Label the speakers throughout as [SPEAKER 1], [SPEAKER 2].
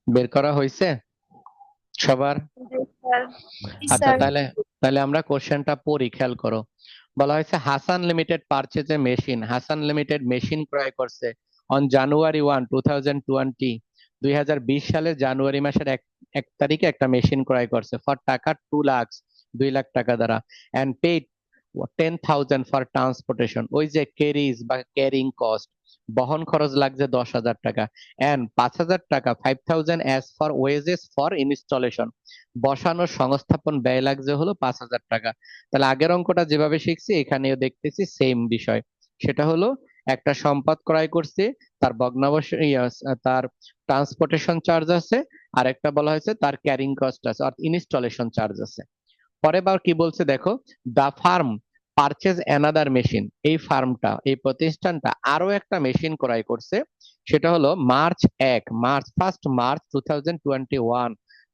[SPEAKER 1] বের করা হয়েছে সবার?
[SPEAKER 2] জি স্যার। জি
[SPEAKER 1] আচ্ছা,
[SPEAKER 2] স্যার।
[SPEAKER 1] তাহলে তাহলে আমরা কোশ্চেনটা পড়ি, খেয়াল করো। বলা হয়েছে হাসান লিমিটেড পারচেজ এ মেশিন। হাসান লিমিটেড মেশিন ক্রয় করছে অন জানুয়ারি 1, 2020। 2020 সালের জানুয়ারি মাসের এক এক তারিখে একটা মেশিন ক্রয় করছে ফর টাকা 2 লাখ, 2 লাখ টাকা দ্বারা, এন্ড পেড 10,000 ফর ট্রান্সপোর্টেশন। ওই যে ক্যারিজ বা ক্যারিং কস্ট, বহন খরচ লাগছে 10,000 টাকা, এন্ড 5,000 টাকা 5,000 as for wages for installation. বসানোর সংস্থাপন ব্যয় লাগছে হলো 5,000 টাকা। তাহলে আগের অঙ্কটা যেভাবে শিখছি এখানেও দেখতেছি সেম বিষয়। সেটা হলো একটা সম্পদ ক্রয় করছে, তার ভগ্নাবশেষ তার ট্রান্সপোর্টেশন চার্জ আছে, আর একটা বলা হয়েছে তার ক্যারিং কস্ট আছে অর্থাৎ ইনস্টলেশন চার্জ আছে। পরে বার কি বলছে দেখো, দা ফার্ম পারচেজ অ্যানাদার মেশিন। এই ফার্মটা, এই প্রতিষ্ঠানটা আরো একটা মেশিন ক্রয় করছে। সেটা হলো মার্চ 2021,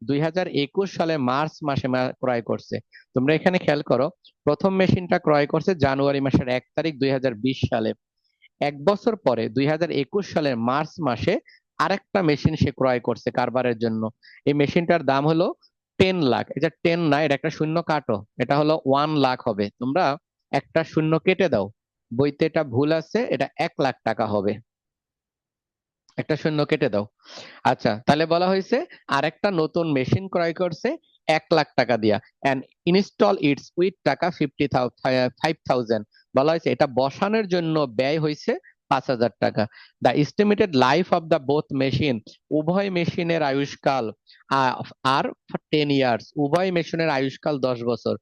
[SPEAKER 1] 2021 সালে মার্চ মাসে ক্রয় করছে। তোমরা এখানে খেয়াল করো, প্রথম মেশিনটা ক্রয় করছে জানুয়ারি মাসের 1 তারিখ 2020 সালে। 1 বছর পরে 2021 সালের মার্চ মাসে আরেকটা মেশিন সে ক্রয় করছে কারবারের জন্য। এই মেশিনটার দাম হলো 10 লাখ। এটা 10 না, এটা একটা শূন্য কাটো, এটা হলো 1 লাখ হবে। তোমরা একটা শূন্য কেটে দাও, বইতে এটা ভুল আছে, এটা 1 লাখ টাকা হবে। একটা শূন্য কেটে দাও। আচ্ছা, তাহলে বলা হয়েছে আরেকটা নতুন মেশিন ক্রয় করছে 1 লাখ টাকা দিয়া, এন্ড ইনস্টল ইটস উইথ টাকা 5,000। বলা হয়েছে এটা বসানোর জন্য ব্যয় হয়েছে 5,000 টাকা। The estimated life of the both machine, উভয় মেশিনের আয়ুষ্কাল আর 10 ইয়ার্স। উভয় মেশিনের আয়ুষ্কাল 10 বছর।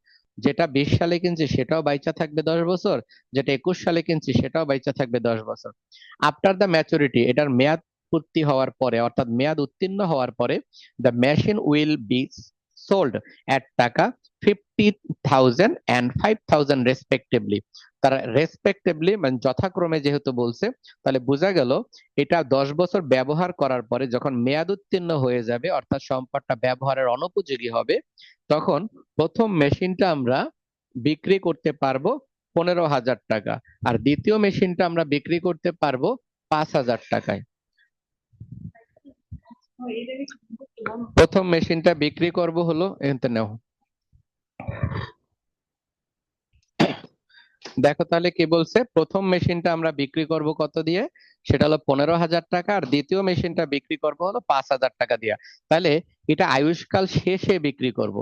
[SPEAKER 1] যেটা 20 সালে কিনছি সেটাও বাইচা থাকবে 10 বছর, যেটা 21 সালে কিনছি সেটাও বাইচা থাকবে 10 বছর। আফটার দ্য ম্যাচুরিটি, এটার মেয়াদ পূর্তি হওয়ার পরে অর্থাৎ মেয়াদ উত্তীর্ণ হওয়ার পরে, the machine will be sold at taka 50,000 and 5,000 respectively. তারা রেসপেক্টিভলি মানে যথাক্রমে যেহেতু বলছে, তাহলে বোঝা গেল এটা 10 বছর ব্যবহার করার পরে যখন মেয়াদ উত্তীর্ণ হয়ে যাবে অর্থাৎ সম্পদটা ব্যবহারের অনুপযোগী হবে, তখন প্রথম মেশিনটা আমরা বিক্রি করতে পারবো 15,000 টাকা, আর দ্বিতীয় মেশিনটা আমরা বিক্রি করতে পারবো 5,000 টাকায়। প্রথম মেশিনটা বিক্রি করব হলো এতে নাও। দেখো তাহলে কি বলছে, প্রথম মেশিনটা আমরা বিক্রি করব কত দিয়ে, সেটা হলো 15,000 টাকা, আর দ্বিতীয় মেশিনটা বিক্রি করব হলো 5,000 টাকা দিয়ে। তাহলে এটা আয়ুষ্কাল শেষে বিক্রি করব।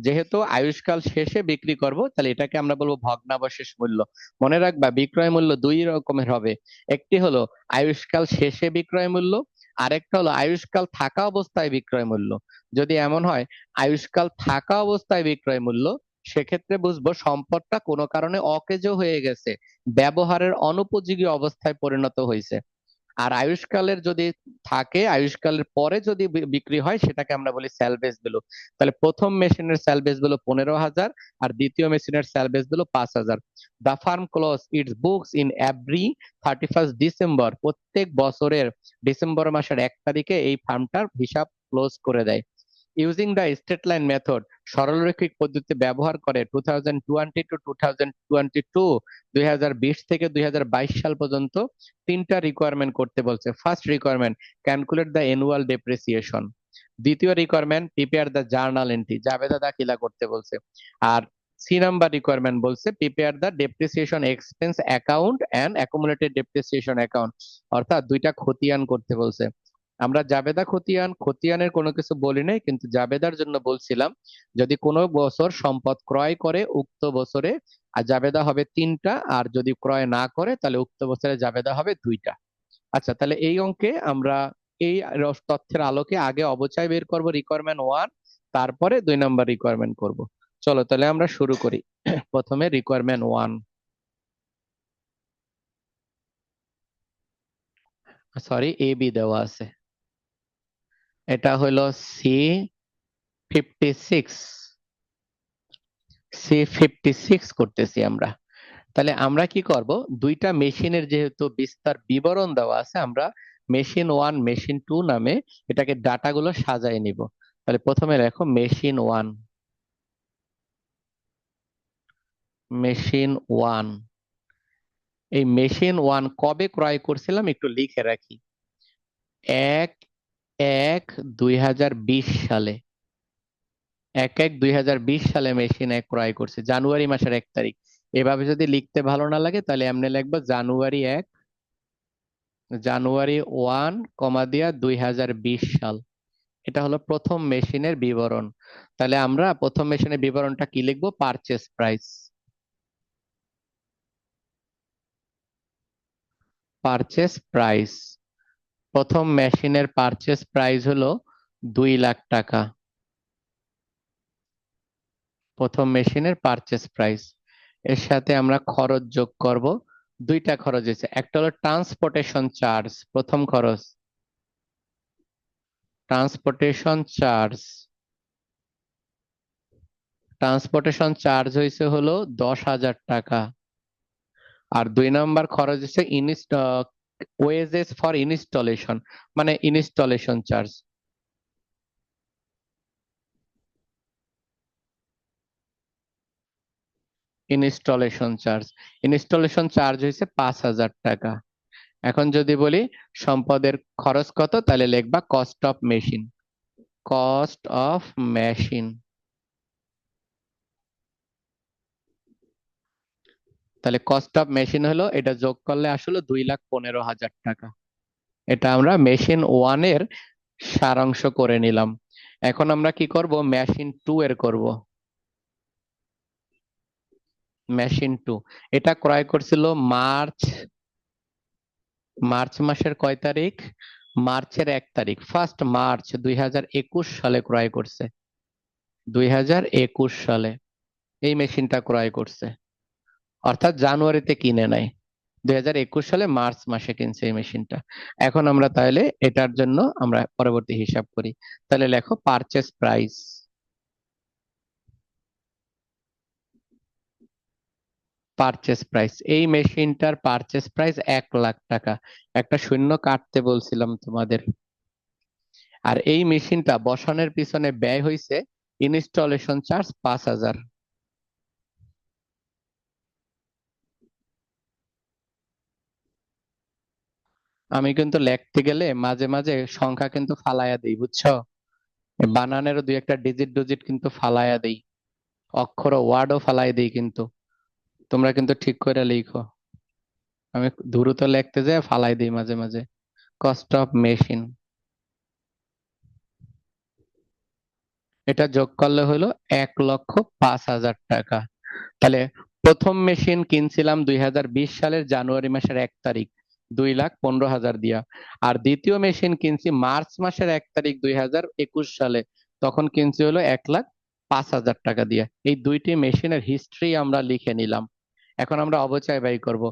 [SPEAKER 1] যেহেতু আয়ুষ্কাল শেষে বিক্রি করব, তাহলে এটাকে আমরা বলবো ভগ্নাবশেষ মূল্য। মনে রাখবা বিক্রয় মূল্য দুই রকমের হবে। একটি হলো আয়ুষ্কাল শেষে বিক্রয় মূল্য, আরেকটা হলো আয়ুষ্কাল থাকা অবস্থায় বিক্রয় মূল্য। যদি এমন হয় আয়ুষ্কাল থাকা অবস্থায় বিক্রয় মূল্য, সেক্ষেত্রে বুঝবো সম্পদটা কোনো কারণে অকেজো হয়ে গেছে, ব্যবহারের অনুপযোগী অবস্থায় পরিণত হয়েছে। আর আয়ুষ্কালের যদি থাকে, আয়ুষ্কালের পরে যদি বিক্রি হয় সেটাকে আমরা বলি স্যালভেজ ভ্যালু। তাহলে প্রথম মেশিনের স্যালভেজ ভ্যালু 15,000, আর দ্বিতীয় মেশিনের salvage value 5,000। The firm close its books in every 31 December. প্রত্যেক বছরের ডিসেম্বর মাসের 1 তারিখে এই ফার্মটার হিসাব ক্লোজ করে দেয়। Using the straight line method, সরলরৈখিক পদ্ধতি ব্যবহার করে 2020 টু 2022, 2020 থেকে 2022 সাল পর্যন্ত তিনটা রিকোয়ারমেন্ট করতে বলছে। First requirement, calculate the annual depreciation. দ্বিতীয় requirement, prepare the journal entry, জাবেদা দাখিলা করতে বলছে। আর সি নাম্বার রিকোয়ারমেন্ট বলছে prepare the depreciation expense account and accumulated depreciation account, অর্থাৎ দুইটা খতিয়ান করতে বলছে। আমরা জাবেদা খতিয়ান, খতিয়ানের কোনো কিছু বলি নাই, কিন্তু জাবেদার জন্য বলছিলাম যদি কোনো বছর সম্পদ ক্রয় করে উক্ত বছরে আর জাবেদা হবে 3টা, আর যদি ক্রয় না করে তাহলে উক্ত বছরে জাবেদা হবে 2টা। আচ্ছা, তাহলে এই অঙ্কে আমরা এই তথ্যের আলোকে আগে অবচয় বের করব রিকোয়ারমেন্ট 1, তারপরে 2 নম্বর রিকোয়ারমেন্ট করব। চলো তাহলে আমরা শুরু করি। প্রথমে রিকোয়ারমেন্ট 1, সরি এ বি দেওয়া আছে। এটা হলো C56, C56 করতেছি আমরা। তাহলে আমরা কি করব, দুইটা মেশিনের যেহেতু বিস্তার বিবরণ দেওয়া আছে, আমরা মেশিন 1 মেশিন 2 নামে এটাকে ডাটাগুলো সাজায় নিব। তাহলে প্রথমে লেখো মেশিন 1, মেশিন 1। এই মেশিন 1 কবে ক্রয় করছিলাম একটু লিখে রাখি। এক 1/1/2020 সালে, 1/1/2020 সালে মেশিন এক ক্রয় করছে, জানুয়ারি মাসের 1 তারিখ। এভাবে যদি লিখতে ভালো না লাগে তাহলে এমনি লিখবো জানুয়ারি 1 কমা দিয়া 2020 সাল। এটা হলো প্রথম মেশিনের বিবরণ। তাহলে আমরা প্রথম মেশিনের বিবরণটা কি লিখবো? Purchase price. পারচেস প্রাইস, প্রথম মেশিনের পারচেস প্রাইস হলো 2 লাখ টাকা। প্রথম মেশিনের পারচেস প্রাইস, এর সাথে আমরা খরচ যোগ করব। দুইটা খরচ আছে, একটা হলো ট্রান্সপোর্টেশন চার্জ, প্রথম খরচ ট্রান্সপোর্টেশন চার্জ। ট্রান্সপোর্টেশন চার্জ হয়েছে হলো 10,000 টাকা। আর 2 নম্বর খরচ হচ্ছে ওয়েজেস ফর ইনস্টলেশন, মানে ইনস্টলেশন চার্জ। ইনস্টলেশন চার্জ হয়েছে 5,000 টাকা। এখন যদি বলি সম্পদের খরচ কত, তাহলে লিখবা cost of machine. Cost of machine, তাহলে কস্ট অফ মেশিন হলো, এটা যোগ করলে আসলে 2,15,000 টাকা। এটা আমরা মেশিন ওয়ানের সারাংশ করে নিলাম। এখন আমরা কি করব? মেশিন টু এর করব। মেশিন টু, এটা ক্রয় করছিল মার্চ মার্চ মাসের কয় তারিখ? মার্চের 1 তারিখ, 1 মার্চ 2021 সালে ক্রয় করছে। 2021 সালে এই মেশিনটা ক্রয় করছে, অর্থাৎ জানুয়ারিতে কিনে নাই, 2021 সালে মার্চ মাসে কিনছে এই মেশিনটা। এখন আমরা তাহলে এটার জন্য আমরা পরবর্তী হিসাব করি। তাহলে লেখো পারচেস প্রাইস। পারচেস প্রাইস, এই মেশিনটার পারচেস প্রাইস 1 লাখ টাকা। একটা শূন্য কাটতে বলছিলাম তোমাদের। আর এই মেশিনটা বসানোর পিছনে ব্যয় হয়েছে ইনস্টলেশন চার্জ 5,000। আমি কিন্তু লিখতে গেলে মাঝে মাঝে সংখ্যা কিন্তু ফালাইয়া দিই, বুঝছো? বানানেরও দুই একটা ডিজিট ডিজিট কিন্তু ফালাইয়া দিই, অক্ষর ওয়ার্ডও ফালাই দিই, কিন্তু তোমরা কিন্তু ঠিক করে লিখো। আমি দ্রুত লিখতে যাই ফালাই দিই মাঝে মাঝে। কস্ট অফ মেশিন, এটা যোগ করলে হলো 1,05,000 টাকা। তাহলে প্রথম মেশিন কিনছিলাম 2020 সালের জানুয়ারি মাসের 1 তারিখ, 2,15,000 দিয়া। আর দ্বিতীয় মেশিন কিনছি মার্চ মাসের 1 তারিখ 2021 সালে, তখন কিনছি হলো 1,05,000 টাকা দিয়ে। এই দুইটি মেশিনের হিস্ট্রি আমরা লিখে নিলাম। এখন আমরা অবচয় ব্যয় করব।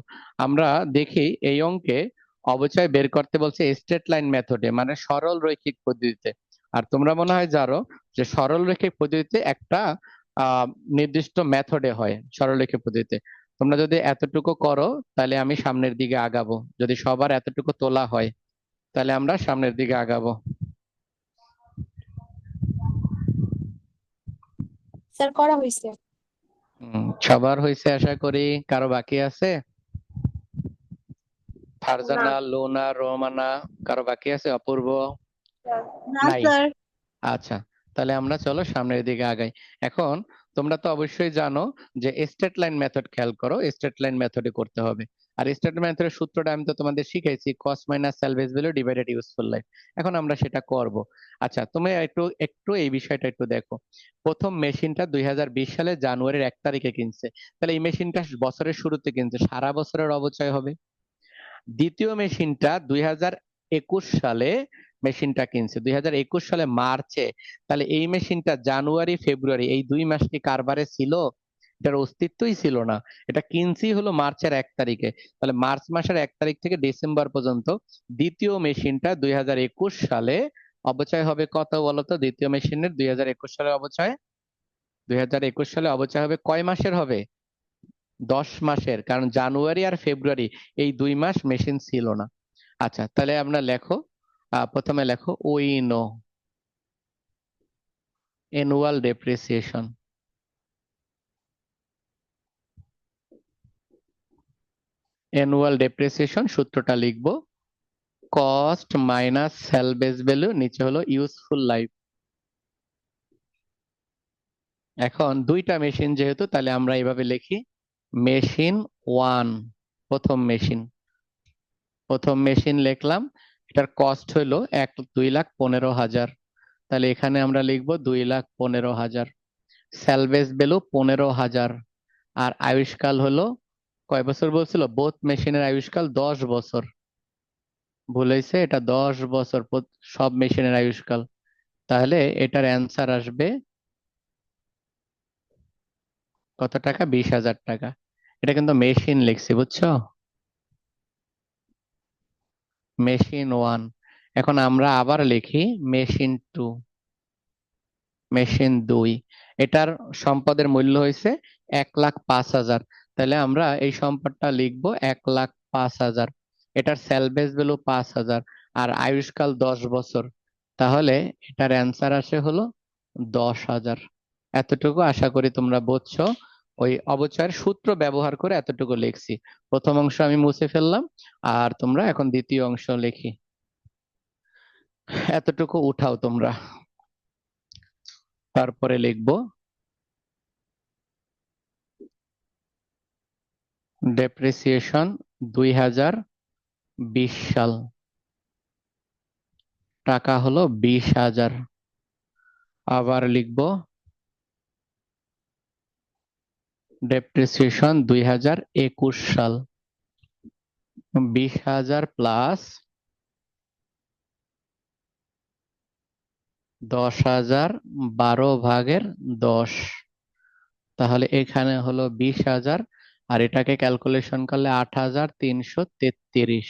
[SPEAKER 1] আমরা দেখি এই অঙ্কে অবচয় বের করতে বলছে স্ট্রেট লাইন মেথডে, মানে সরল রৈখিক পদ্ধতিতে। আর তোমরা মনে হয় জানো যে সরল রৈখিক পদ্ধতিতে একটা আহ নির্দিষ্ট মেথডে হয় সরলরেখা পদ্ধতিতে। তোমরা যদি এতটুকু করো তাহলে আমি সামনের দিকে আগাবো, যদি সবার এতটুকু তোলা হয় তাহলে আমরা সামনের দিকে আগাবো।
[SPEAKER 2] স্যার করা হয়েছে।
[SPEAKER 1] সবার হয়েছে আশা করি। কারো বাকি আছে?
[SPEAKER 2] না
[SPEAKER 1] ফারজানা, লোনা, রোমানা, কারো বাকি আছে? অপূর্ব?
[SPEAKER 2] স্যার। না
[SPEAKER 1] নাই?
[SPEAKER 2] স্যার।
[SPEAKER 1] আচ্ছা, তাহলে আমরা চলো সামনের দিকে আগাই। এখন তোমরা তো অবশ্যই জানো যে স্ট্রেট লাইন মেথড, খেয়াল করো স্ট্রেট লাইন মেথডে করতে হবে। আর স্ট্রেট লাইন মেথডের সূত্রটা আমি তো তোমাদের শিখাইছি, cost minus salvage value divided useful life. এখন আমরা সেটা করব। আচ্ছা, তুমি একটু একটু এই বিষয়টা একটু দেখো। প্রথম মেশিনটা 2020 সালে জানুয়ারির 1 তারিখে কিনছে, তাহলে এই মেশিনটা বছরের শুরুতে কিনছে, সারা বছরের অবচয় হবে। দ্বিতীয় মেশিনটা 2021 সালে মেশিনটা কিনছে, 2021 সালে মার্চে, তাহলে এই মেশিনটা জানুয়ারি ফেব্রুয়ারি এই 2 মাস কি কারবারে ছিল? এটার অস্তিত্বই ছিল না। এটা কিনছি হলো মার্চের 1 তারিখে, তাহলে মার্চ মাসের 1 তারিখ থেকে ডিসেম্বর পর্যন্ত দ্বিতীয় মেশিনটা 2021 সালে অবচয় হবে কত বলতো? দ্বিতীয় মেশিনের 2021 সালে অবচয়, 2021 সালে অবচয় হবে কয় মাসের হবে? 10 মাসের, কারণ জানুয়ারি আর ফেব্রুয়ারি এই 2 মাস মেশিন ছিল না। আচ্ছা, তাহলে আমরা লেখো, প্রথমে লেখো ওইনো, অ্যানুয়াল ডেপ্রিসিয়েশন। অ্যানুয়াল ডেপ্রিসিয়েশন সূত্রটা লিখবো কস্ট মাইনাস সেলভেজ ভ্যালু, নিচে হলো ইউজফুল লাইফ। এখন দুইটা মেশিন যেহেতু, তাহলে আমরা এইভাবে লিখি মেশিন ওয়ান, প্রথম মেশিন লিখলাম, এটার কস্ট হলো 2,15,000। তাহলে এখানে আমরা লিখবো 2,15,000। Salvage value 15,000। আর আয়ুষ্কাল হলো কয় বছর বলছিল? বোথ মেশিনের আয়ুষ্কাল 10 বছর। ভুল হয়েছে, এটা 10 বছর সব মেশিনের আয়ুষ্কাল। তাহলে এটার অ্যান্সার আসবে কত টাকা? 20,000 টাকা। এটা কিন্তু মেশিন লিখছি, বুঝছো? Machine one. এখন আমরা আবার লিখি মেশিন টু, মেশিন দুই। এটার সম্পদের মূল্য হয়েছে 1,05,000। তাহলে আমরা এই সম্পদটা লিখবো 1,05,000। এটার স্যালভেজ ভ্যালু 5,000 আর আয়ুষ্কাল 10 বছর। তাহলে এটার অ্যান্সার আসে হলো 10,000। এতটুকু আশা করি তোমরা বুঝছো। ওই অবচয়ের সূত্র ব্যবহার করে এতটুকু লিখছি। প্রথম অংশ আমি মুছে ফেললাম, আর তোমরা এখন দ্বিতীয় অংশ লিখি। এতটুকু উঠাও তোমরা। তারপরে লিখবো ডেপ্রিসিয়েশন 2020 সাল, টাকা হলো 20,000। আবার লিখবো ডেপ্রিসিয়েশন 2021 সাল, 20,000 প্লাস 10,000, 12/10। তাহলে এখানে হলো 20,000, আর এটাকে ক্যালকুলেশন করলে 8,333।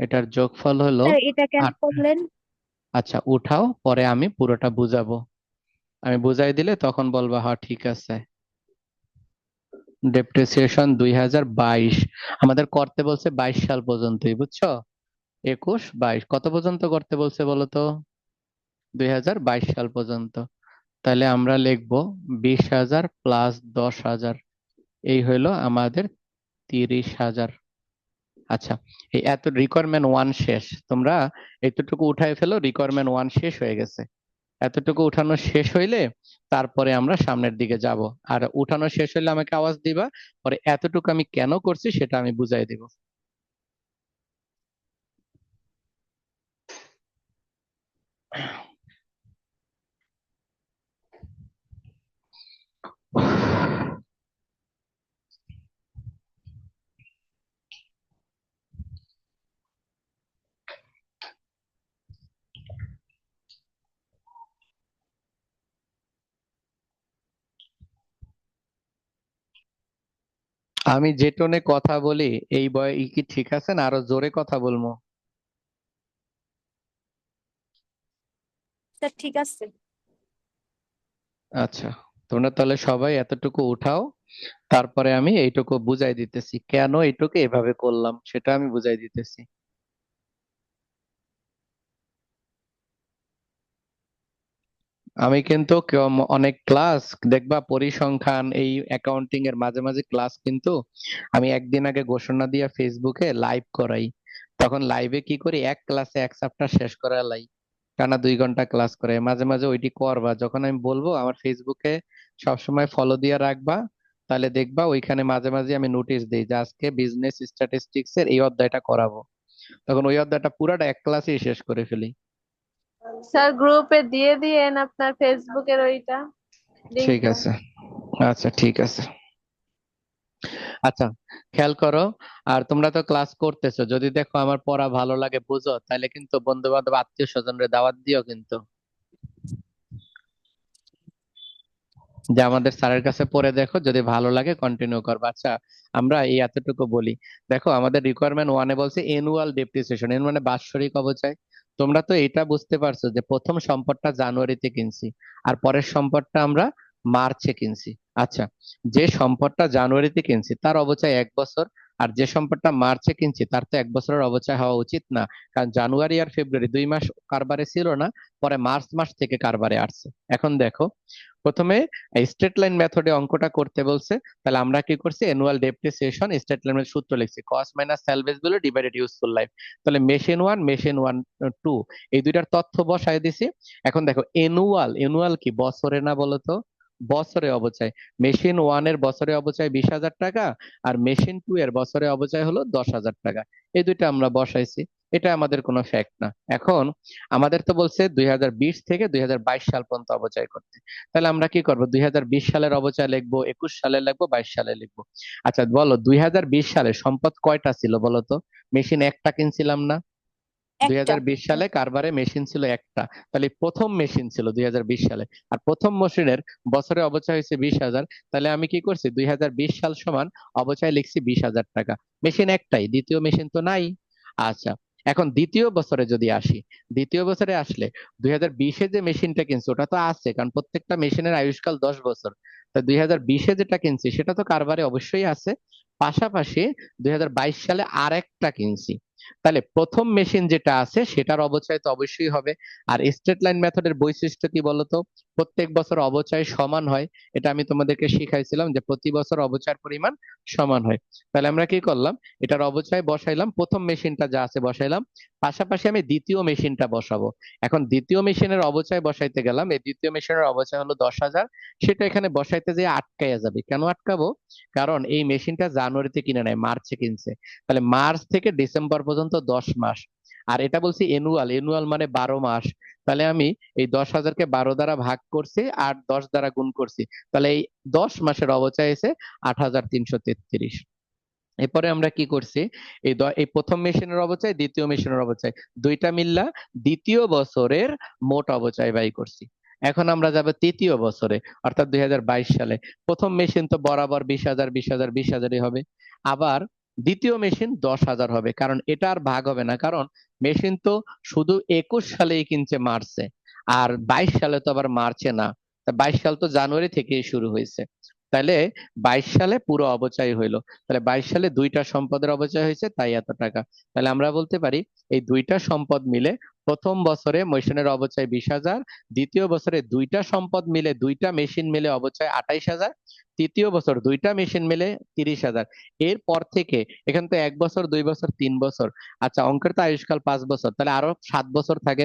[SPEAKER 1] এটার যোগফল হলো
[SPEAKER 2] স্যার এটা কেন
[SPEAKER 1] 8।
[SPEAKER 2] করলেন?
[SPEAKER 1] আচ্ছা উঠাও, পরে আমি পুরোটা বুঝাবো। আমি বুঝাই দিলে তখন বলবা হ্যাঁ ঠিক আছে। ডেপ্রিসিয়েশন 2022, আমাদের করতে বলছে 22 সাল পর্যন্তই, বুঝছো? 21, 22 কত পর্যন্ত করতে বলছে বলো তো? 2022 সাল পর্যন্ত। তাহলে আমরা লিখবো 20,000 প্লাস 10,000, এই হইলো আমাদের 30,000। আচ্ছা, এই এত রিকোয়ারমেন্ট ওয়ান শেষ। তোমরা এতটুকু উঠাই ফেলো, রিকোয়ারমেন্ট ওয়ান শেষ হয়ে গেছে। এতটুকু উঠানো শেষ হইলে তারপরে আমরা সামনের দিকে যাব। আর উঠানো শেষ হইলে আমাকে আওয়াজ দিবা, পরে এতটুকু আমি কেন করছি সেটা আমি বুঝাই দিব। আমি যে টোনে কথা বলি এই বয় কি ঠিক আছে, না আরো জোরে কথা বলবো?
[SPEAKER 2] স্যার ঠিক আছে।
[SPEAKER 1] আচ্ছা, তোমরা তাহলে সবাই এতটুকু উঠাও, তারপরে আমি এইটুকু বুঝাই দিতেছি, কেন এইটুকু এভাবে করলাম সেটা আমি বুঝাই দিতেছি। আমি কিন্তু অনেক ক্লাস দেখবা, পরিসংখ্যান এই অ্যাকাউন্টিং এর মাঝে মাঝে ক্লাস কিন্তু আমি একদিন আগে ঘোষণা দিয়ে ফেসবুকে লাইভ করাই। তখন লাইভে কি করি, এক ক্লাসে এক চ্যাপ্টার শেষ করা লাই, টানা 2 ঘন্টা ক্লাস করে। মাঝে মাঝে ওইটি করবা, যখন আমি বলবো আমার ফেসবুকে সবসময় ফলো দিয়ে রাখবা, তাহলে দেখবা ওইখানে মাঝে মাঝে আমি নোটিশ দিই যে আজকে বিজনেস স্ট্যাটিস্টিক্স এর এই অধ্যায়টা করাবো। তখন ওই অধ্যায়টা পুরাটা এক ক্লাসেই শেষ করে ফেলি।
[SPEAKER 3] স্যার গ্রুপে দিয়ে দিয়েন আপনার ফেসবুকের ওইটা
[SPEAKER 1] ঠিক
[SPEAKER 3] লিংকটা।
[SPEAKER 1] আছে, আচ্ছা ঠিক আছে। আচ্ছা, খেয়াল করো। আর তোমরা তো ক্লাস করতেছো, যদি দেখো আমার পড়া ভালো লাগে বুঝো, তাহলে কিন্তু বন্ধু বান্ধব আত্মীয় স্বজনরে দাওয়াত দিও কিন্তু, যে আমাদের স্যারের কাছে পড়ে দেখো, যদি ভালো লাগে কন্টিনিউ করবা। আচ্ছা, আমরা এই এতটুকু বলি। দেখো আমাদের রিকোয়ারমেন্ট ওয়ানে বলছে এনুয়াল ডেপ্রিসিয়েশন, এর মানে বাৎসরিক অবচয়। তোমরা তো এটা বুঝতে পারছো যে প্রথম সম্পদটা জানুয়ারিতে কিনছি, আর পরের সম্পদটা আমরা মার্চে কিনছি। আচ্ছা, যে সম্পদটা জানুয়ারিতে কিনছি তার অবচয় 1 বছর, আর যে সম্পদটা মার্চে কিনছি তার তো 1 বছরের অবচয় হওয়া উচিত না, কারণ জানুয়ারি আর ফেব্রুয়ারি 2 মাস কারবারে ছিল না, পরে মার্চ মাস থেকে কারবারে আসছে। এখন দেখো, প্রথমে স্ট্রেট লাইন মেথডে অঙ্কটা করতে বলছে, তাহলে আমরা কি করছি, অ্যানুয়াল ডেপ্রিসিয়েশন স্ট্রেট লাইনের সূত্র লিখছি, cost minus salvage value divided useful life. তাহলে মেশিন 1 2 এই দুইটার তথ্য বসায় দিছি। এখন দেখো, এনুয়াল কি বছরে না বলো তো? বছরে অবচয়। মেশিন 1 এর বছরে অবচয় 20,000 টাকা, আর মেশিন 2 এর বছরে অবচয় হলো 10,000 টাকা। এই দুইটা আমরা বসাইছি, এটা আমাদের কোনো ফ্যাক্ট না। এখন আমাদের তো বলছে 2020 থেকে 2022 সাল পর্যন্ত অবচয় করতে, তাহলে আমরা কি করব, 2020 সালের অবচয় লিখবো, 21 সালে লিখবো, 22 সালে লিখবো। আচ্ছা বলো, 2020 সালে সম্পদ কয়টা ছিল বলো তো? মেশিন একটা কিনছিলাম না? দুই
[SPEAKER 2] একটা।
[SPEAKER 1] হাজার বিশ সালে কারবারে মেশিন ছিল একটা, তাহলে প্রথম মেশিন ছিল 2020 সালে, আর প্রথম মেশিনের বছরে অবচয় হয়েছে 20,000। তাহলে আমি কি করছি, 2020 সাল সমান অবচয় লিখছি 20,000 টাকা। মেশিন একটাই, দ্বিতীয় মেশিন তো নাই। আচ্ছা, এখন দ্বিতীয় বছরে যদি আসি, দ্বিতীয় বছরে আসলে 2020-এ যে মেশিনটা কিনছি ওটা তো আছে, কারণ প্রত্যেকটা মেশিনের আয়ুষ্কাল 10 বছর। তা 2020-এ যেটা কিনছি সেটা তো কারবারে অবশ্যই আছে। পাশাপাশি 2022 সালে আর একটা কিনছি, তাহলে প্রথম মেশিন যেটা আছে সেটার অবচয় তো অবশ্যই হবে। আর স্ট্রেট লাইন মেথডের বৈশিষ্ট্য কি বলতো? প্রত্যেক বছর অবচয় সমান হয়। এটা আমি তোমাদেরকে শিখাইছিলাম যে প্রতি বছর অবচয়ের পরিমাণ সমান হয়। তাহলে আমরা কি করলাম, এটার অবচয় বসাইলাম, প্রথম মেশিনটা যা আছে বসাইলাম, পাশাপাশি আমি দ্বিতীয় মেশিনটা বসাবো। এখন দ্বিতীয় মেশিনের অবচয় বসাইতে গেলাম, এই দ্বিতীয় মেশিনের অবচয় হলো 10,000, সেটা এখানে বসাইতে যেয়ে আটকাইয়া যাবে। কেন আটকাবো? কারণ এই মেশিনটা জানুয়ারিতে কিনে নেয়, মার্চে কিনছে, তাহলে মার্চ থেকে ডিসেম্বর পর্যন্ত 10 মাস। আর এটা বলছি এনুয়াল, এনুয়াল মানে 12 মাস। তাহলে আমি এই 10,000-কে 12 দ্বারা ভাগ করছি আর 10 দ্বারা গুণ করছি, তাহলে এই 10 মাসের অবচয় এসে 8,333। এরপরে আমরা কি করছি, এই প্রথম মেশিনের অবচয়, দ্বিতীয় মেশিনের অবচয় দুইটা মিল্লা দ্বিতীয় বছরের মোট অবচয় বাই করছি। এখন আমরা যাব তৃতীয় বছরে, অর্থাৎ 2022 সালে। প্রথম মেশিন তো বরাবর 20,000 20,000 20,000-ই হবে। আবার দ্বিতীয় মেশিন 10,000 হবে, কারণ এটা আর ভাগ হবে না, কারণ মেশিন তো শুধু 21 সালেই কিনছে মার্চে, আর 22 সালে তো আবার মার্চে না। তা 22 সাল তো জানুয়ারি থেকেই শুরু হয়েছে, তাহলে 22 সালে পুরো অবচয় হইলো। তাহলে 22 সালে দুইটা সম্পদের অবচয় হয়েছে, তাই এত টাকা। তাহলে আমরা বলতে পারি এই দুইটা সম্পদ মিলে প্রথম বছরে মেশিনের অবচয় 20,000, দ্বিতীয় বছরে দুইটা সম্পদ মিলে, দুইটা মেশিন মিলে অবচয় 28,000, তৃতীয় বছর দুইটা মেশিন মিলে 30,000। এরপর থেকে, এখান তো 1 বছর 2 বছর 3 বছর, আচ্ছা অঙ্কের তো আয়ুষ্কাল 5 বছর, তাহলে আরো 7 বছর থাকে।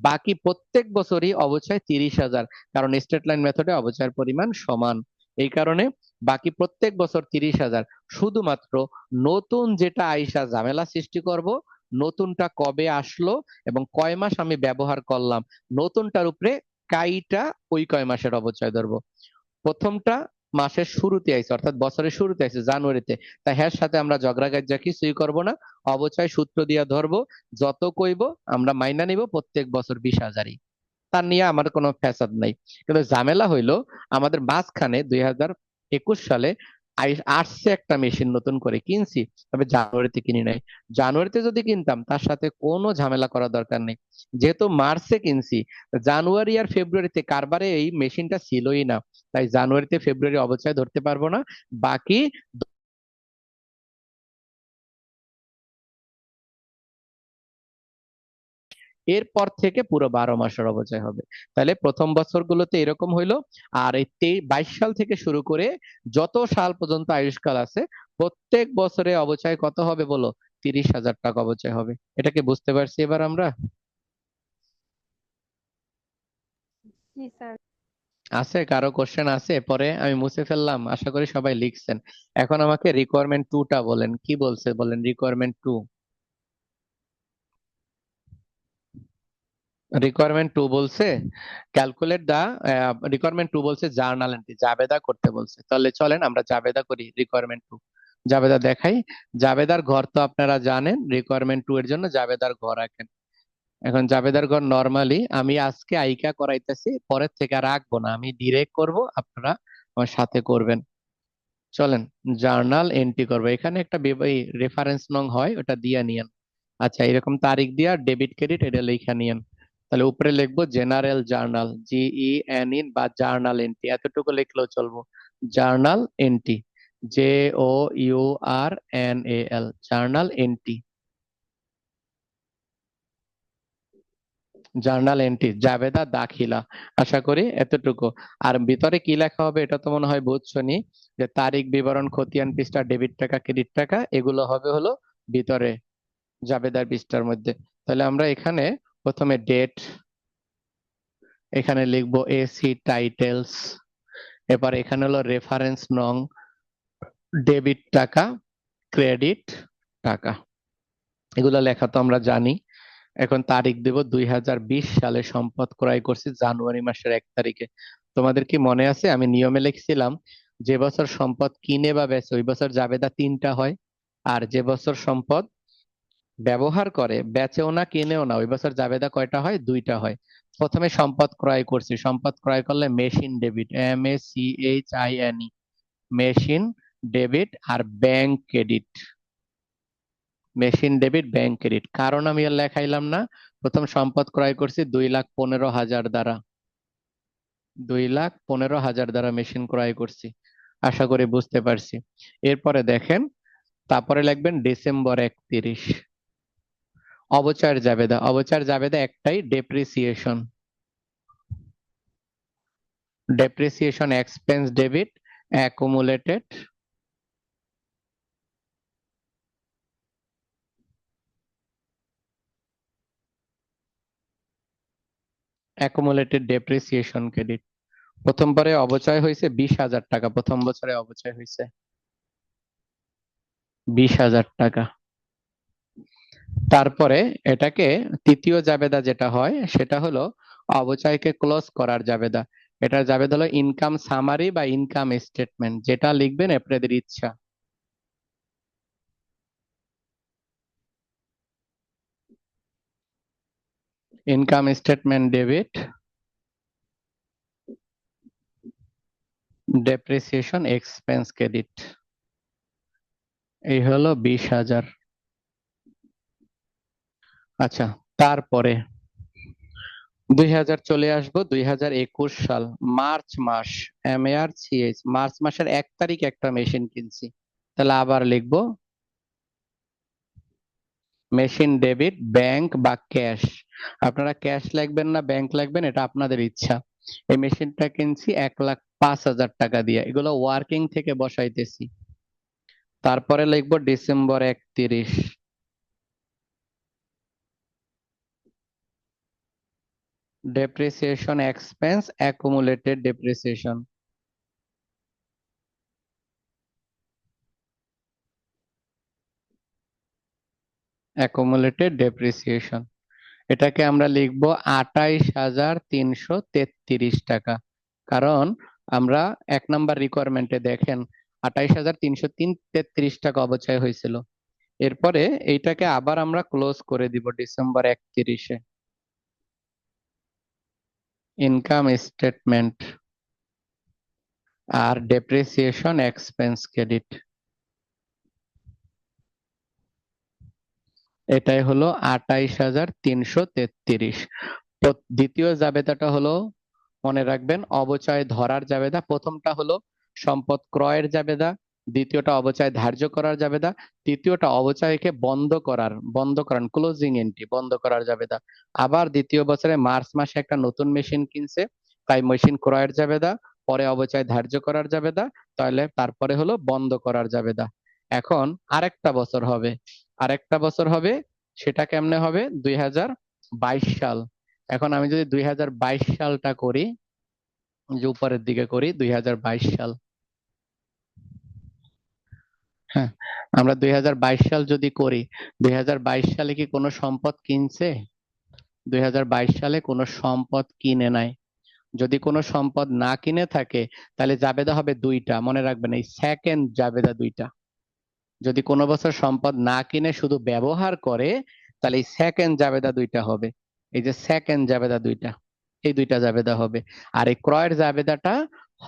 [SPEAKER 1] বাকি প্রত্যেক বছরই অবচয় 30,000, কারণ স্ট্রেট লাইন মেথডে অবচয়ের পরিমাণ সমান। এই কারণে বাকি প্রত্যেক বছর 30,000। শুধুমাত্র নতুন যেটা আইসা ঝামেলা সৃষ্টি করব, নতুনটা কবে আসলো এবং কয় মাস আমি ব্যবহার করলাম, নতুনটার উপরে কাইটা ওই কয় মাসের অবচয় ধরবো। প্রথমটা মাসের শুরুতে আইছে, অর্থাৎ বছরের শুরুতে আইছে জানুয়ারিতে, তাই হ্যার সাথে আমরা ঝগড়া গাজ্জা কিছুই করব না, অবচয় সূত্র দিয়া ধরবো, যত কইব আমরা মাইনা নিব, প্রত্যেক বছর 20,000-ই। তার নিয়ে আমার কোনো ফ্যাসাদ নাই। কিন্তু ঝামেলা হইলো আমাদের মাঝখানে 2021 সালে আসছে একটা মেশিন নতুন করে কিনছি, তবে জানুয়ারিতে কিনি নাই। জানুয়ারিতে যদি কিনতাম তার সাথে কোনো ঝামেলা করার দরকার নেই, যেহেতু মার্চে কিনছি, জানুয়ারি আর ফেব্রুয়ারিতে কারবারে এই মেশিনটা ছিলই না, তাই জানুয়ারিতে ফেব্রুয়ারি অবচয় ধরতে পারবো না। বাকি এরপর থেকে পুরো 12 মাসের অবচয় হবে। তাহলে প্রথম বছরগুলোতে এরকম হইলো। আর এই 22 সাল থেকে শুরু করে যত সাল পর্যন্ত আয়ুষ্কাল আছে, প্রত্যেক বছরে অবচয় কত হবে বলো? 30,000 টাকা অবচয় হবে। এটাকে বুঝতে পারছি এবার আমরা?
[SPEAKER 3] জি স্যার।
[SPEAKER 1] আছে কারো কোশ্চেন আছে? পরে আমি মুছে ফেললাম, আশা করি সবাই লিখছেন। এখন আমাকে রিকোয়ারমেন্ট 2টা বলেন, কি বলছে বলেন, রিকোয়ারমেন্ট 2। রিকোয়ারমেন্ট 2 বলছে ক্যালকুলেট দা, রিকোয়ারমেন্ট 2 বলছে জার্নাল এন্ট্রি, জাবেদা করতে বলছে। তাহলে চলেন আমরা জাবেদা করি রিকোয়ারমেন্ট 2। জাবেদা দেখাই। জাবেদার ঘর তো আপনারা জানেন, রিকোয়ারমেন্ট 2 এর জন্য জাবেদার ঘর আঁকেন। এখন জাবেদার ঘর নরমালি আমি আজকে আইকা করাইতেছি, পরের থেকে আর রাখবো না, আমি ডিরেক্ট করব, আপনারা আমার সাথে করবেন। চলেন জার্নাল এন্ট্রি করবো, এখানে একটা রেফারেন্স নং হয়, ওটা দিয়া নিয়েন। আচ্ছা, এরকম তারিখ দিয়া ডেবিট ক্রেডিট এটা লেখা নিয়েন। তাহলে উপরে লিখবো জেনারেল জার্নাল, GENE বা জার্নাল এন্ট্রি, এতটুকু লিখলেও চলবো। Journal entry, JOURNAL, journal entry. Journal entry জাবেদা দাখিলা। আশা করি এতটুকু। আর ভিতরে কি লেখা হবে এটা তো মনে হয় বুঝছনি, যে তারিখ বিবরণ, খতিয়ান পৃষ্ঠা, ডেবিট টাকা, ক্রেডিট টাকা, এগুলো হবে হলো ভিতরে জাবেদার পৃষ্ঠার মধ্যে। তাহলে আমরা এখানে প্রথমে ডেট, এখানে লিখবো এসি টাইটেলস, এবার এখানে হলো রেফারেন্স নং, ডেবিট টাকা, ক্রেডিট টাকা, এগুলো লেখা তো আমরা জানি। এখন তারিখ দেব 2020 সালে সম্পদ ক্রয় করছি জানুয়ারি মাসের 1 তারিখে। তোমাদের কি মনে আছে আমি নিয়মে লিখছিলাম যে বছর সম্পদ কিনে বা বেচে ওই বছর জাবেদা 3টা হয়, আর যে বছর সম্পদ ব্যবহার করে, বেচেও না কিনেও না, ওই বছর জাবেদা কয়টা হয়? 2টা হয়। প্রথমে সম্পদ ক্রয় করছি, সম্পদ ক্রয় করলে machine debit, MECHINE, machine debit, আর bank credit, machine debit, bank credit. কারণ আমি আর লেখাইলাম না, প্রথম সম্পদ ক্রয় করছি 2,15,000 দ্বারা, 2,15,000 দ্বারা মেশিন ক্রয় করছি। আশা করি বুঝতে পারছি। এরপরে দেখেন, তারপরে লিখবেন ডিসেম্বর 31, অবচয়ের জাবেদা। অবচয়ের জাবেদা একটাই, depreciation, depreciation expense debit, accumulated, accumulated depreciation credit. প্রথম বারে অবচয় হয়েছে 20,000 টাকা, প্রথম বছরে অবচয় হয়েছে 20,000 টাকা। তারপরে এটাকে তৃতীয় জাবেদা যেটা হয় সেটা হলো অবচয়কে ক্লোজ করার জাবেদা। এটার জাবেদা হলো ইনকাম সামারি বা ইনকাম স্টেটমেন্ট, যেটা লিখবেন আপনাদের ইচ্ছা। Income statement debit, depreciation expense credit, এই হলো 20,000। আচ্ছা, তারপরে 2000 চলে আসবো, 2021 সাল মার্চ মাস, MARCH, মার্চ মাসের 1 তারিখ একটা মেশিন কিনছি। তাহলে আবার লিখবো মেশিন ডেবিট, ব্যাংক বা ক্যাশ। আপনারা ক্যাশ লিখবেন না ব্যাংক লিখবেন, এটা আপনাদের ইচ্ছা। এই মেশিনটা কিনছি 1,05,000 টাকা দিয়ে, এগুলো ওয়ার্কিং থেকে বসাইতেছি। তারপরে লিখবো December 31, depreciation expense, accumulated depreciation, accumulated depreciation. এটাকে আমরা লিখবো 28,333 টাকা। কারণ আমরা 1 নম্বর রিকোয়ারমেন্টে দেখেন 28,333 টাকা অবচয় হয়েছিল। এরপরে এইটাকে আবার আমরা ক্লোজ করে দিব ডিসেম্বর 31-এ। ইনকাম স্টেটমেন্ট আর ডেপ্রিসিয়েশন এক্সপেন্স ক্রেডিট, এটাই হলো 28,333। দ্বিতীয় জাবেদাটা হলো, মনে রাখবেন, অবচয় ধরার জাবেদা। প্রথমটা হলো সম্পদ ক্রয়ের জাবেদা, দ্বিতীয়টা অবচয় ধার্য করার জাবেদা, তৃতীয়টা অবচয়কে বন্ধ করার ক্লোজিং এন্ট্রি, বন্ধ করার জাবেদা। আবার দ্বিতীয় বছরে মার্চ মাসে একটা নতুন মেশিন কিনছে, তাই মেশিন ক্রয়ের জাবেদা, পরে অবচয় ধার্য করার জাবেদা, তাহলে তারপরে হলো বন্ধ করার জাবেদা। এখন আরেকটা বছর হবে, সেটা কেমনে হবে? 2022 সাল। এখন আমি যদি 2022 সালটা করি, যে উপরের দিকে করি 2022 সাল, হ্যাঁ, আমরা 2022 সাল যদি করি, 2022 সালে কি কোনো সম্পদ কিনছে? 2022 সালে কোনো সম্পদ কিনে নাই। যদি কোনো সম্পদ না কিনে থাকে তাহলে জাবেদা হবে 2টা, মনে রাখবেন এই সেকেন্ড জাবেদা 2টা। যদি কোনো বছর সম্পদ না কিনে শুধু ব্যবহার করে তাহলে এই সেকেন্ড জাবেদা 2টা হবে। এই যে সেকেন্ড জাবেদা 2টা, এই 2টা জাবেদা হবে। আর এই ক্রয়ের জাবেদাটা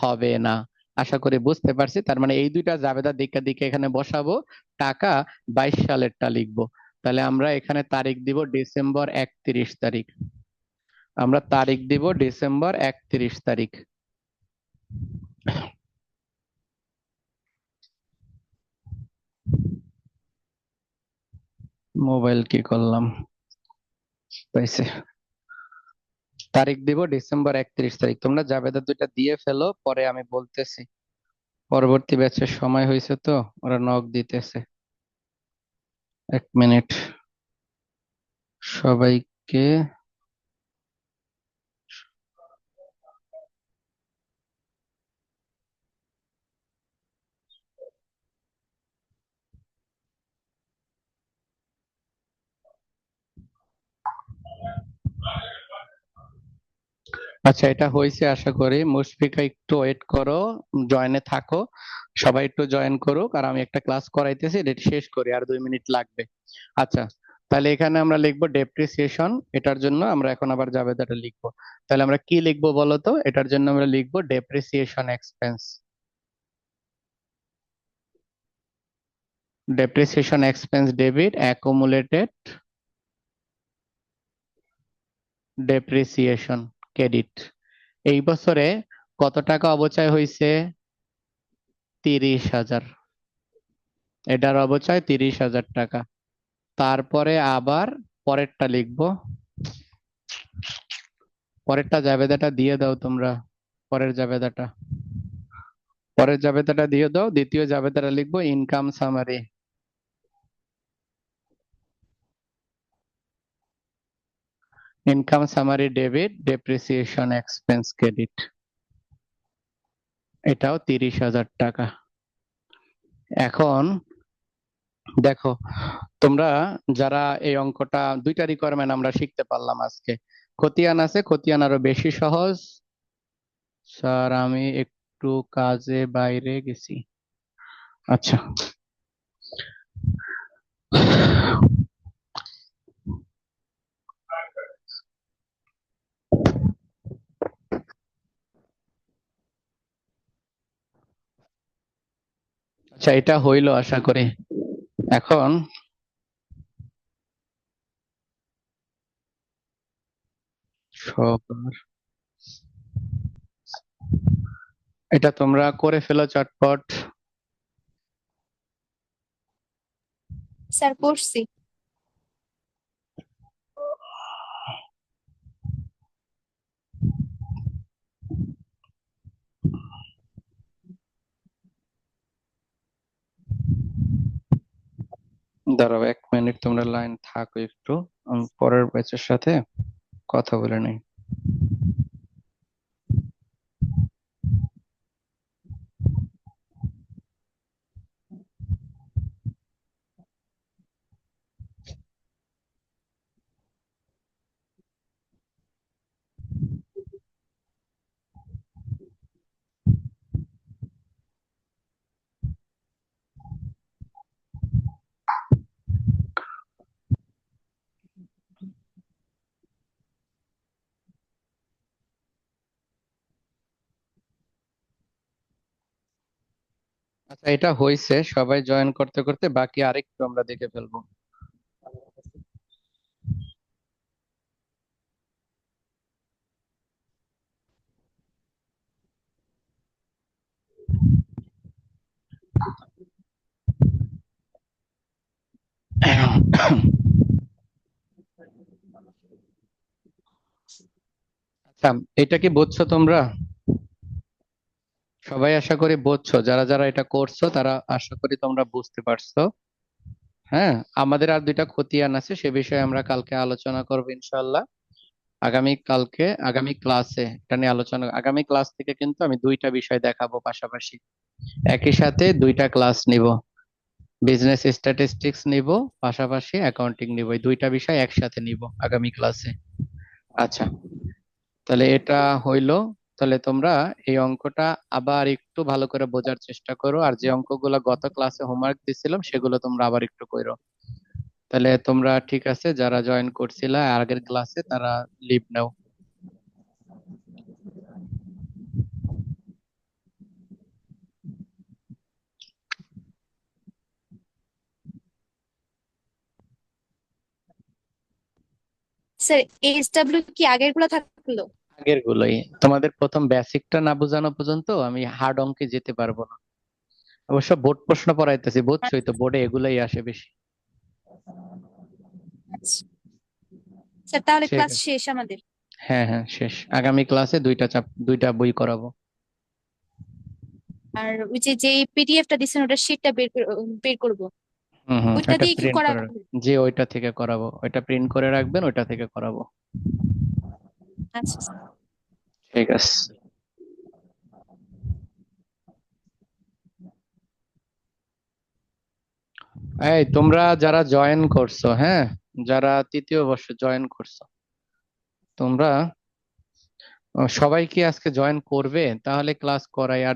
[SPEAKER 1] হবে না। আশা করি বুঝতে পারছি। তার মানে এই 2টা জাবেদা দিকে দিকে এখানে বসাবো, টাকা 22 সালেরটা লিখবো। তাহলে আমরা এখানে তারিখ দিব ডিসেম্বর 31 তারিখ, আমরা তারিখ দিব ডিসেম্বর 31 তারিখ। মোবাইল কি করলাম, পাইছে। তারিখ দিব ডিসেম্বর 31 তারিখ। তোমরা জাবেদা দুইটা দিয়ে ফেলো, পরে আমি বলতেছি। পরবর্তী ব্যাচের সময় হয়েছে তো, ওরা নক দিতেছে। 1 মিনিট সবাইকে। আচ্ছা, এটা হয়েছে আশা করি। মুশফিকা একটু ওয়েট করো, জয়েনে থাকো। সবাই একটু জয়েন করুক, আর আমি একটা ক্লাস করাইতেছি, এটা শেষ করি, আর 2 মিনিট লাগবে। আচ্ছা, তাহলে এখানে আমরা লিখবো ডেপ্রিসিয়েশন। এটার জন্য আমরা এখন আবার জাবেদাটা লিখবো। তাহলে আমরা কি লিখবো বলো তো? এটার জন্য আমরা লিখবো depreciation expense. Depreciation expense debit accumulated depreciation credit. এই বছরে কত টাকা অবচয় হয়েছে? 30,000। এটার অবচয় 30,000 টাকা। তারপরে আবার পরেরটা লিখবো। পরেরটা জাবেদাটা দিয়ে দাও তোমরা। পরের জাবেদাটা পরের জাবেদাটা দিয়ে দাও। দ্বিতীয় জাবেদাটা লিখবো income summary. Income summary debit depreciation expense credit. এটাও 30,000 টাকা। এখন দেখো, তোমরা যারা এই অঙ্কটা, দুইটা রিকোয়ারমেন্ট আমরা শিখতে পারলাম আজকে। খতিয়ান আছে, খতিয়ান আরো বেশি সহজ। স্যার আমি একটু কাজে বাইরে গেছি। আচ্ছা, আচ্ছা, এটা হইলো আশা করি। এখন সবার এটা তোমরা করে ফেলো চটপট।
[SPEAKER 2] স্যার করছি।
[SPEAKER 1] দাঁড়াও 1 মিনিট, তোমরা লাইন থাকো একটু, আমি পরের ব্যাচের সাথে কথা বলে নেই। আচ্ছা, এটা হয়েছে। সবাই জয়েন করতে করতে বাকি আরেকটু আমরা দেখে ফেলবো। আচ্ছা, এটা কি বুঝছো তোমরা? সবাই আশা করি বুঝছো। যারা যারা এটা করছো তারা আশা করি তোমরা বুঝতে পারছো। হ্যাঁ, আমাদের আর দুইটা খতিয়ান আছে, সে বিষয়ে আমরা কালকে আলোচনা করবো ইনশাল্লাহ। আগামী ক্লাসে এটা নিয়ে আলোচনা। আগামী ক্লাস থেকে কিন্তু আমি দুইটা বিষয় দেখাবো পাশাপাশি, একই সাথে দুইটা ক্লাস নিব। বিজনেস স্ট্যাটিস্টিক্স নিব, পাশাপাশি অ্যাকাউন্টিং নিব। এই দুইটা বিষয় একসাথে নিব আগামী ক্লাসে। আচ্ছা, তাহলে এটা হইলো। তাহলে তোমরা এই অঙ্কটা আবার একটু ভালো করে বোঝার চেষ্টা করো, আর যে অঙ্কগুলো গত ক্লাসে হোমওয়ার্ক দিছিলাম সেগুলো তোমরা আবার একটু করো। তাহলে তোমরা ঠিক আছে, যারা জয়েন করছিলা আগের ক্লাসে তারা লিভ নাও।
[SPEAKER 2] স্যার এসডব্লিউ কি আগের গুলো থাকলো?
[SPEAKER 1] আগের গুলোই। তোমাদের প্রথম বেসিকটা না বোঝানো পর্যন্ত আমি হার্ড অঙ্কে যেতে পারবো না। অবশ্য বোর্ড প্রশ্ন পড়াইতেছি, বুঝছোই তো, বোর্ডে এগুলাই আসে বেশি।
[SPEAKER 2] আচ্ছা স্যার, তাহলে
[SPEAKER 1] ঠিক
[SPEAKER 2] ক্লাস
[SPEAKER 1] আছে।
[SPEAKER 2] শেষ আমাদের।
[SPEAKER 1] হ্যাঁ হ্যাঁ, শেষ। আগামী ক্লাসে দুইটা বই করাবো।
[SPEAKER 2] আর ওই যে যে পিডিএফটা দিচ্ছেন ওটা শিটটা বের করবো,
[SPEAKER 1] হুম হুম,
[SPEAKER 2] ওইটা
[SPEAKER 1] ওইটা
[SPEAKER 2] দিয়ে কি
[SPEAKER 1] প্রিন্ট করে
[SPEAKER 2] করাবেন?
[SPEAKER 1] জি, ওইটা থেকে করাবো, ওইটা প্রিন্ট করে রাখবেন, ওইটা থেকে করাবো।
[SPEAKER 2] আচ্ছা।
[SPEAKER 1] ঠিক আছে। এই তোমরা যারা জয়েন করছো, হ্যাঁ, যারা তৃতীয় বর্ষে জয়েন করছো, তোমরা সবাই কি আজকে জয়েন করবে? তাহলে ক্লাস করাই। আর